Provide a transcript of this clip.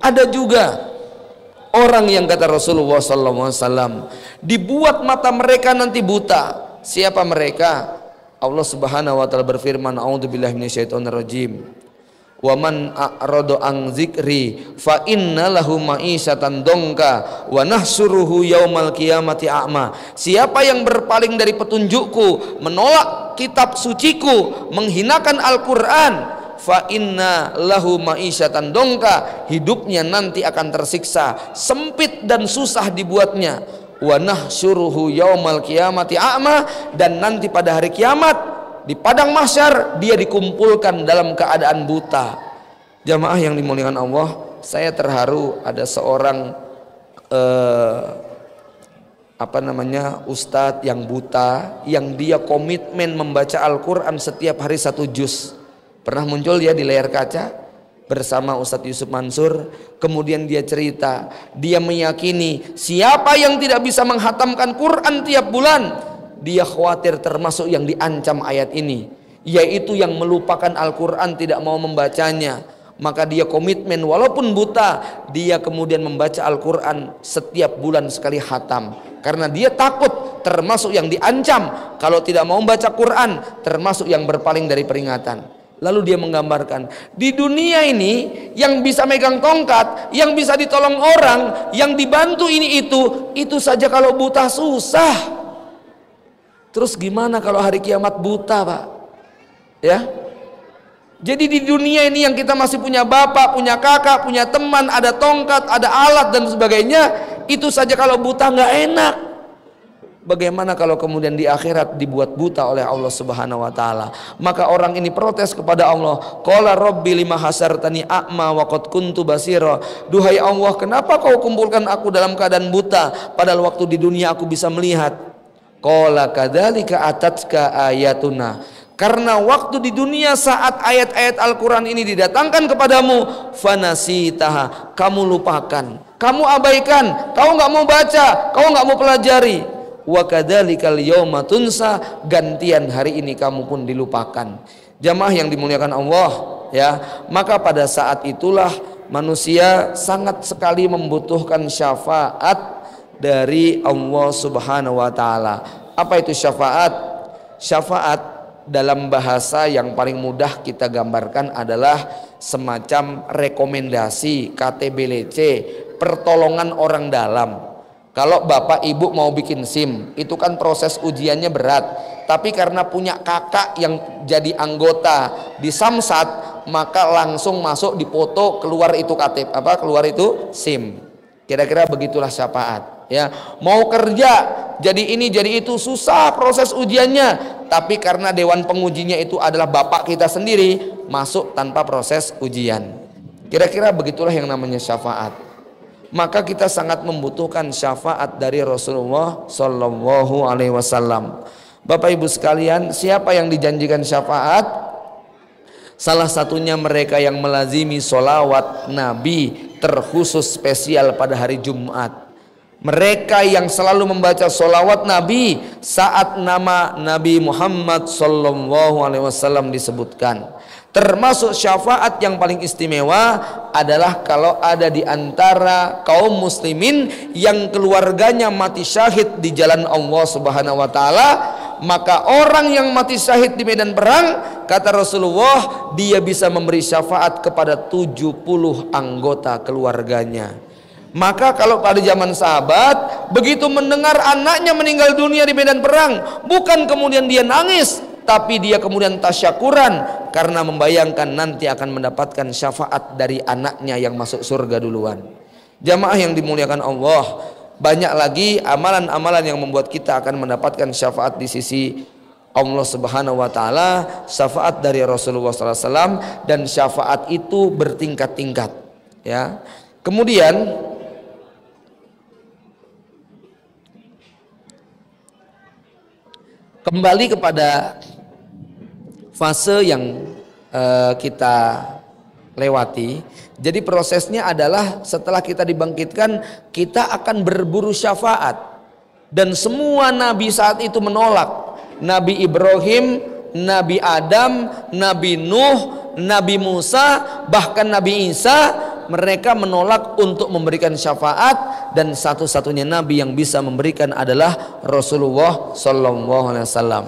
Ada juga orang yang kata Rasulullah SAW dibuat mata mereka nanti buta. Siapa mereka? Allah Subhanahu wa taala berfirman, a'udzubillahi minasyaitonirrajim. Wa man a'rada an dzikri fa inna lahu ma'isyatan dongka wa nahsuruhu yaumal qiyamati a'ma. Siapa yang berpaling dari petunjukku, menolak kitab suciku, menghinakan Al-Qur'an, fa inna lahu ma'isyatan dongka, hidupnya nanti akan tersiksa, sempit dan susah dibuatnya. Wa nahsyuruhu yaumal qiyamati a'ma, dan nanti pada hari kiamat di padang mahsyar dia dikumpulkan dalam keadaan buta. Jamaah yang dimuliakan Allah, saya terharu ada seorang ustadz yang buta, yang dia komitmen membaca Al-Quran setiap hari 1 juz. Pernah muncul dia di layar kaca bersama Ustadz Yusuf Mansur. Kemudian dia cerita, dia meyakini siapa yang tidak bisa menghatamkan Quran tiap bulan, dia khawatir termasuk yang diancam ayat ini, yaitu yang melupakan Al-Quran, tidak mau membacanya. Maka dia komitmen walaupun buta, dia kemudian membaca Al-Quran setiap bulan sekali khatam, karena dia takut termasuk yang diancam kalau tidak mau membaca Quran, termasuk yang berpaling dari peringatan. Lalu dia menggambarkan, di dunia ini yang bisa megang tongkat, yang bisa ditolong orang, yang dibantu ini itu saja kalau buta susah. Terus gimana kalau hari kiamat buta, Pak? Ya. Jadi di dunia ini yang kita masih punya bapak, punya kakak, punya teman, ada tongkat, ada alat dan sebagainya, itu saja kalau buta nggak enak. Bagaimana kalau kemudian di akhirat dibuat buta oleh Allah Subhanahu wa taala? Maka orang ini protes kepada Allah. Qala rabbi lima hasartani a'ma wa qad kuntu basira. Duhai Allah, kenapa kau kumpulkan aku dalam keadaan buta padahal waktu di dunia aku bisa melihat? Qala kadzalika atatka ayatuna. Karena waktu di dunia saat ayat-ayat Al-Quran ini didatangkan kepadamu, fanasitaha, kamu lupakan, kamu abaikan, kau nggak mau baca, kau nggak mau pelajari. Wa kadzalikal yauma tunsa, gantian hari ini kamu pun dilupakan. Jamaah yang dimuliakan Allah, ya, maka pada saat itulah manusia sangat sekali membutuhkan syafaat dari Allah Subhanahu wa taala. Apa itu syafaat? Syafaat dalam bahasa yang paling mudah kita gambarkan adalah semacam rekomendasi, KTBLC, pertolongan orang dalam. Kalau bapak ibu mau bikin SIM, itu kan proses ujiannya berat. Tapi karena punya kakak yang jadi anggota di Samsat, maka langsung masuk dipoto, keluar itu keluar itu SIM. Kira-kira begitulah syafaat. Ya, mau kerja jadi ini jadi itu susah proses ujiannya, tapi karena dewan pengujinya itu adalah bapak kita sendiri, masuk tanpa proses ujian. Kira-kira begitulah yang namanya syafaat. Maka kita sangat membutuhkan syafaat dari Rasulullah Shallallahu Alaihi Wasallam. Bapak ibu sekalian, siapa yang dijanjikan syafaat? Salah satunya mereka yang melazimi sholawat Nabi terkhusus spesial pada hari Jumat. Mereka yang selalu membaca sholawat Nabi saat nama Nabi Muhammad Sallallahu Alaihi Wasallam disebutkan. Termasuk syafaat yang paling istimewa adalah kalau ada di antara kaum muslimin yang keluarganya mati syahid di jalan Allah Subhanahu wa taala, maka orang yang mati syahid di medan perang, kata Rasulullah, dia bisa memberi syafaat kepada 70 anggota keluarganya. Maka kalau pada zaman sahabat, begitu mendengar anaknya meninggal dunia di medan perang, bukan kemudian dia nangis, tapi dia kemudian tasyakuran karena membayangkan nanti akan mendapatkan syafaat dari anaknya yang masuk surga duluan. Jamaah yang dimuliakan Allah, banyak lagi amalan-amalan yang membuat kita akan mendapatkan syafaat di sisi Allah Subhanahu wa taala, syafaat dari Rasulullah SAW, dan syafaat itu bertingkat-tingkat, ya. Kemudian kembali kepada fase yang kita lewati. Jadi prosesnya adalah setelah kita dibangkitkan, kita akan berburu syafaat. Dan semua nabi saat itu menolak. Nabi Ibrahim, Nabi Adam, Nabi Nuh, Nabi Musa, bahkan Nabi Isa, mereka menolak untuk memberikan syafaat, dan satu-satunya nabi yang bisa memberikan adalah Rasulullah sallallahu alaihi wasallam.